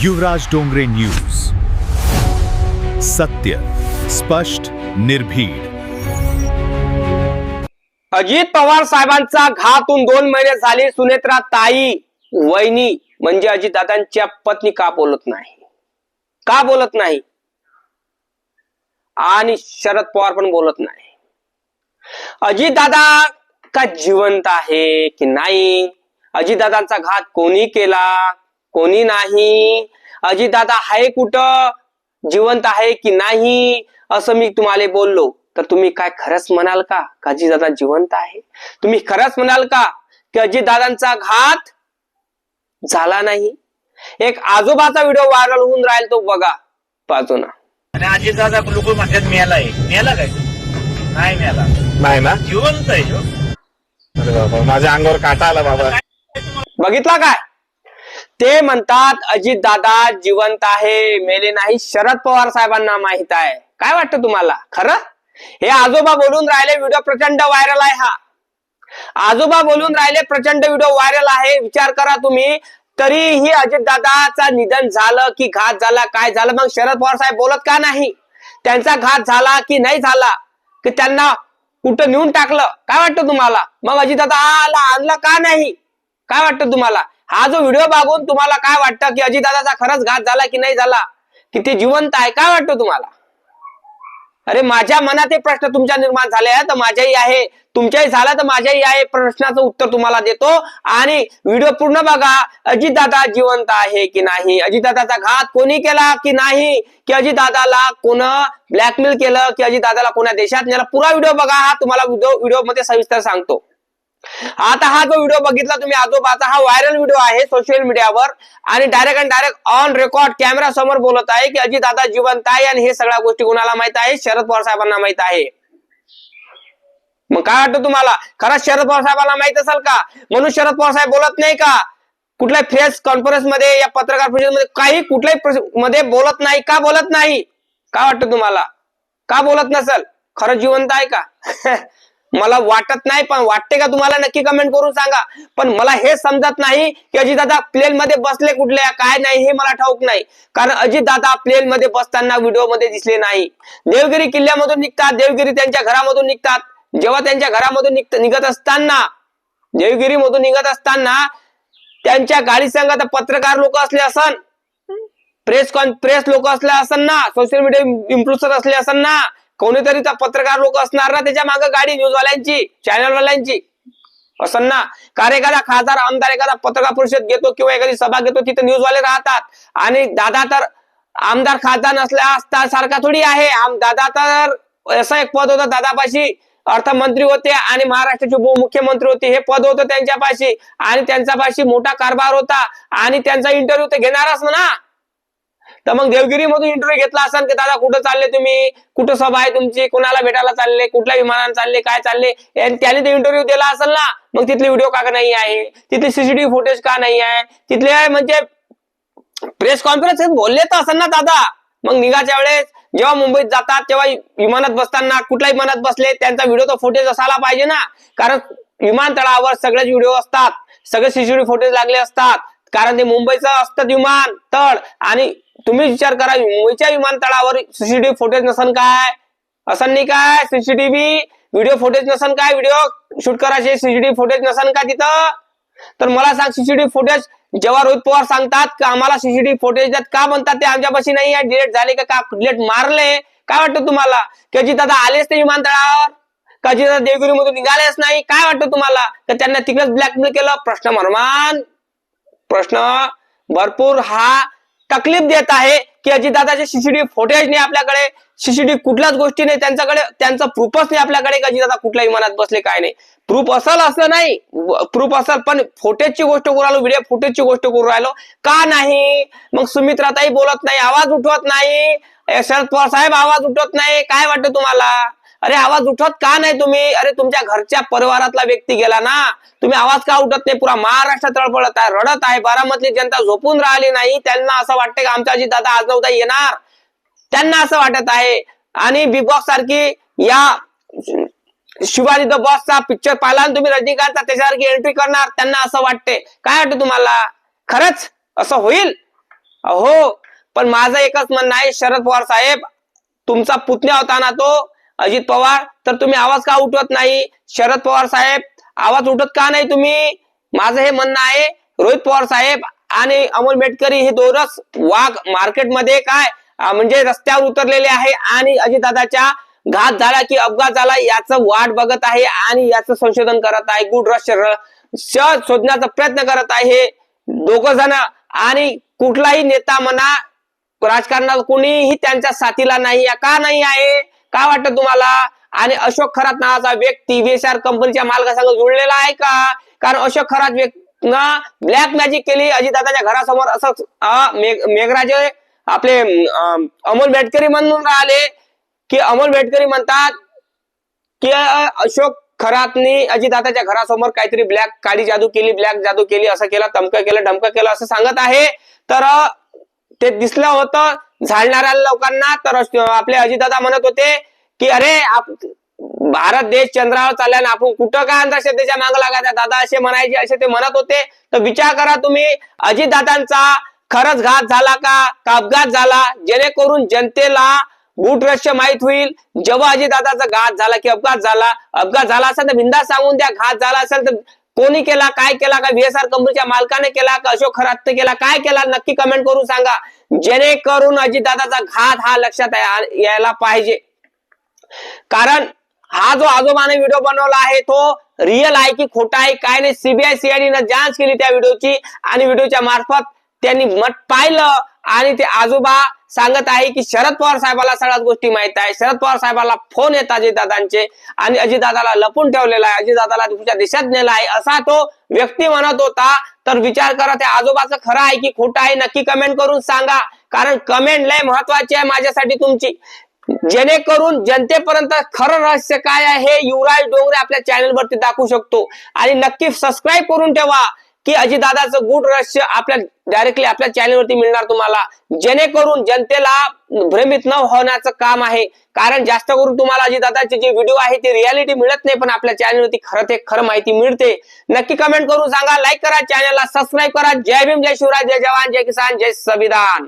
युवराज Dongre news, सत्य, स्पष्ट, निर्भीड. अजित पवार साहेबांचा घातून 2 महिने झाले. सुनेत्रा ताई वहिनी म्हणजे अजितदादांच्या पत्नी का बोलत नाही, का बोलत नाही? आणि शरद पवार पण बोलत नाही. अजितदादा का जिवंत आहे की नाही? अजितदादांचा घात कोणी केला, कोणी नाही? अजितदादा आहे कुठं, जिवंत आहे की नाही असं मी तुम्हाला बोललो तर तुम्ही काय खरंच म्हणाल का अजितदादा जिवंत आहे? तुम्ही खरंच म्हणाल का की अजितदादांचा घात झाला नाही? एक आजोबाचा व्हिडिओ व्हायरल होऊन राहील, तो बघा बाजूना. आणि अजितदादा लोक म्हणतात मेलाय, मेला काय? नाही मेला, नाही ना, जिवंत आहे ह्यो. अरे बाबा, माझ्या अंगावर काटा आला बाबा. बघितला काय? ते म्हणतात अजितदादा जिवंत आहे, मेले नाही. शरद पवार साहेबांना माहित आहे. काय वाटतं तुम्हाला खरं? हे आजोबा बोलून राहिले, व्हिडिओ प्रचंड व्हायरल आहे. हा आजोबा बोलून राहिले, प्रचंड व्हिडिओ व्हायरल आहे. विचार करा तुम्ही. तरीही अजितदादाचा निधन झालं की घात झाला, काय झालं? मग शरद पवार साहेब बोलत का नाही? त्यांचा घात झाला की नाही झाला, की त्यांना कुठं नेऊन टाकलं? काय वाटतं तुम्हाला? मग अजितदादा आणला का नाही? काय वाटतं तुम्हाला? हा जो व्हिडिओ बघून तुम्हाला काय वाटतं की अजितदादाचा खरंच घात झाला की नाही झाला, की ते जिवंत आहे? काय वाटतं तुम्हाला? अरे माझ्या मनात हे प्रश्न तुमच्या निर्माण झाले आहेत, तर माझ्याही आहे, तुमच्याही झाला तर माझ्याही आहे. प्रश्नाचं उत्तर तुम्हाला देतो आणि व्हिडिओ पूर्ण बघा. अजितदादा जिवंत आहे की नाही? अजितदादाचा घात कोणी केला की नाही? की अजितदादाला कोण ब्लॅकमेल केलं, की अजितदादाला कोणा देशात नेला? पुरा व्हिडिओ बघा. हा तुम्हाला व्हिडिओ मध्ये सविस्तर सांगतो. आता हा जो व्हिडिओ बघितला तुम्ही आजोबाचा, हा व्हायरल व्हिडिओ आहे सोशल मीडियावर आणि डायरेक्ट ऑन रेकॉर्ड कॅमेरा समोर बोलत आहे की अजितदादा जिवंत आहे. आणि हे सगळ्या गोष्टी कोणाला माहित आहे? शरद पवार साहेबांना माहित आहे. मग काय वाटतं तुम्हाला? खरंच शरद पवार साहेबांना माहित असेल का? म्हणून शरद पवार साहेब बोलत नाही का? कुठल्याही प्रेस कॉन्फरन्स मध्ये या पत्रकार परिषदेमध्ये काही कुठल्याही मध्ये बोलत नाही का? बोलत नाही. काय वाटतं तुम्हाला? का बोलत नसेल? खरंच जिवंत आहे का? मला वाटत नाही, पण वाटते का तुम्हाला? नक्की कमेंट करून सांगा. पण मला हे समजत नाही की अजितदादा प्लेन मध्ये बसले कुठल्या, काय नाही हे मला ठाऊक नाही. कारण अजितदादा प्लेन मध्ये बसताना व्हिडिओ मध्ये दिसले नाही. देवगिरी किल्ल्यामधून निघतात, देवगिरी त्यांच्या घरामधून निघतात. जेव्हा त्यांच्या घरामधून निघत असताना, देवगिरी मधून निघत असताना त्यांच्या गाडी संघात पत्रकार लोक असले असन, प्रेस लोक असले असन ना, सोशल मीडिया इन्फ्लुएन्सर असले असन ना, कोणीतरी पत्रकार लोक असणार ना त्याच्या मागे गाडी, न्यूजवाल्यांची, चॅनलवाल्यांची असं ना. कारण एखादा खासदार, आमदार एखादा पत्रकार परिषद घेतो किंवा एखादी सभा घेतो, तिथे न्यूजवाले राहतात. आणि दादा तर आमदार खासदार नसल्या असता सारखा थोडी आहे. दादा तर असं एक पद होतं दादापाशी, अर्थमंत्री होते आणि महाराष्ट्राचे उपमुख्यमंत्री होते, हे पद होतं त्यांच्यापाशी. आणि त्यांच्यापाशी मोठा कारभार होता आणि त्यांचा इंटरव्ह्यू ते घेणारच ना. तर मग देवगिरी मधून इंटरव्ह्यू घेतला असेल की दादा कुठं चालले तुम्ही, कुठं सभा आहे तुमची, कोणाला भेटायला चालले, कुठल्या विमानाने चालले, काय चालले, त्याने ते इंटरव्ह्यू दिला असेल ना. मग तिथले व्हिडिओ का नाही आहे? तिथले सीसीटीव्ही फुटेज का नाही आहे? तिथले म्हणजे प्रेस कॉन्फरन्स बोलले तर असेल ना दादा. मग निघाच्या वेळेस जेव्हा मुंबईत जातात तेव्हा विमानात बसताना कुठल्याही विमानात बसले त्यांचा व्हिडिओ तो फुटेज असायला पाहिजे ना. कारण विमानतळावर सगळेच व्हिडिओ असतात, सगळे सीसीटीव्ही फुटेज लागले असतात. कारण ते मुंबईचं असतं विमानतळ. आणि तुम्ही विचार करा, मुंबईच्या विमानतळावर सीसीटीव्ही फुटेज नसन काय? असं नाही काय? सीसीटीव्ही व्हिडिओ फुटेज नसन काय? व्हिडिओ शूट करायचे सीसीटीव्ही फुटेज नसन का तिथं? तर मला सांग, सीसीटीव्ही फुटेज जेव्हा रोहित पवार सांगतात की आम्हाला सीसीटीव्ही फुटेज द्यात, का म्हणतात ते आमच्यापाशी नाही आहे, डिलीट झाले का डिलीट मारले? काय वाटतं तुम्हाला? की अजितदादा आलेच ते विमानतळावर, का अजितदादा देवगिरी मधून निघालेच नाही? काय वाटतं तुम्हाला? तर त्यांना तिकडेच ब्लॅकमेल केलं? प्रश्न भरपूर हा तकलीफ देत आहे की अजितदादाचे सीसीटीव्ही फुटेज नाही आपल्याकडे, सीसीटीव्ही कुठल्याच गोष्टी नाही त्यांच्याकडे, त्यांचं प्रूफच नाही आपल्याकडे की अजितदादा कुठल्या विमानात बसले, काय नाही. प्रूफ असेल असं नाही, प्रूफ असेल, पण फुटेजची गोष्ट करू राहिलो, व्हिडिओ फुटेजची गोष्ट करू राहिलो का नाही? मग सुमित्राताई बोलत नाही, आवाज उठवत नाही, शरद पवार साहेब आवाज उठवत नाही. काय वाटतं तुम्हाला? अरे आवाज उठवत का नाही तुम्ही? अरे तुमच्या घरच्या परिवारातला व्यक्ती गेला ना, तुम्ही आवाज का उठत नाही? पुरा महाराष्ट्र तळपडत आहे, रडत आहे. बारामतली जनता झोपून राहिली नाही. त्यांना असं वाटतं की आमचा अजितदादा आज ना उद्या येणार, त्यांना असं वाटत आहे. आणि बिग बॉस सारखी या शिवाजी द बॉसचा पिक्चर पाहिला आणि तुम्ही रजनीकांतचा त्याच्यासारखी एंट्री करणार, त्यांना असं वाटते. काय वाटतं तुम्हाला? खरंच असं होईल? हो, पण माझं एकच म्हणणं आहे शरद पवार साहेब, तुमचा पुतण्या होता ना तो अजित पवार, तर तुम्ही आवाज का उठवत नाही? शरद पवार साहेब आवाज उठत का नाही तुम्ही? माझं हे म्हणणं आहे. रोहित पवार साहेब आणि अमोल मेटकरी हे दोनच वाघ मार्केटमध्ये काय म्हणजे रस्त्यावर उतरलेले आहे आणि अजितदादाच्या घात झाला की अपघात झाला याचं वाट बघत आहे आणि याचं संशोधन करत आहे. गुड रश शोधण्याचा प्रयत्न करत आहे दोघ जण. आणि कुठलाही नेता म्हणा राजकारणात कुणीही त्यांच्या साथीला नाही. का नाही आहे? काय वाटतं तुम्हाला? आणि अशोक खरात नावाचा व्यक्ती VSR कंपनीच्या मालकासंग जुळलेला आहे का? कारण अशोक खरात व्यक्तीनं ब्लॅक मॅजिक केली अजितदादाच्या घरासमोर असं मेघराजे आपले अमोल मेटकरी म्हणून राहिले की अमोल मेटकरी म्हणतात की अशोक खरातनी अजितदादाच्या घरासमोर काहीतरी ब्लॅक काळी जादू केली, ब्लॅक जादू केली, असं केलं, तमकं केलं, ढमकं केलं असं सांगत आहे. तर ते दिसलं होतं झाडणाऱ्या लोकांना. तर आपले अजितदादा म्हणत होते की अरे भारत देश चंद्रावर चालला ना, आपण कुठं काय अंधश्रद्धेच्या मागे लागायचा दादा असे म्हणायचे, असे ते म्हणत होते. तर विचार करा तुम्ही, अजितदादांचा खरंच घात झाला का अपघात झाला? जेणेकरून जनतेला गुट रहस्य माहित होईल. जेव्हा अजितदादाचा घात झाला की अपघात झाला असेल तर बिंदास सांगून द्या. घात झाला असेल तर कोणी केला, काय केला, का VSR कंपनीच्या मालकाने केला का अशोक खरातने केला, काय केला, नक्की कमेंट करून सांगा. जेणेकरून अजितदादाचा घात हा लक्षात यायला पाहिजे. कारण हा जो आजोबाने व्हिडिओ बनवला आहे तो रिअल आहे की खोटा आहे काय नाही, CBI CID ने जांच केली त्या व्हिडिओची आणि व्हिडिओच्या मार्फत त्यांनी मत पाहिलं आणि ते आजोबा सांगत आहे की शरद पवार साहेबाला सगळ्याच गोष्टी माहित आहे. शरद पवार साहेबाला फोन येतात अजितदादांचे आणि अजितदादाला लपून ठेवलेला आहे, अजितदादाला दुसऱ्या देशात नेला आहे असा तो व्यक्ती म्हणत होता. तर विचार करा त्या आजोबाचं खरं आहे की खोटं आहे, नक्की कमेंट करून सांगा. कारण कमेंट लय महत्वाची आहे माझ्यासाठी तुमची, जेणेकरून जनतेपर्यंत खरं रहस्य काय आहे हे युवराज डोंगरे आपल्या चॅनल वरती दाखवू शकतो. आणि नक्की सबस्क्राईब करून ठेवा की अजितदादाचं गुड रहस्य आपल्या डायरेक्टली आपल्या चॅनल वरती मिळणार तुम्हाला, जेणेकरून जनतेला भ्रमित न होण्याचं काम आहे. कारण जास्त करून तुम्हाला अजितदादाचे जे व्हिडिओ आहे ते रियालिटी मिळत नाही, पण आपल्या चॅनल वरती खरं माहिती मिळते. नक्की कमेंट करून सांगा, लाईक करा, चॅनलला सबस्क्राईब करा. जय भीम, जय शिवराज, जय जवान, जय किसान, जय संविधान.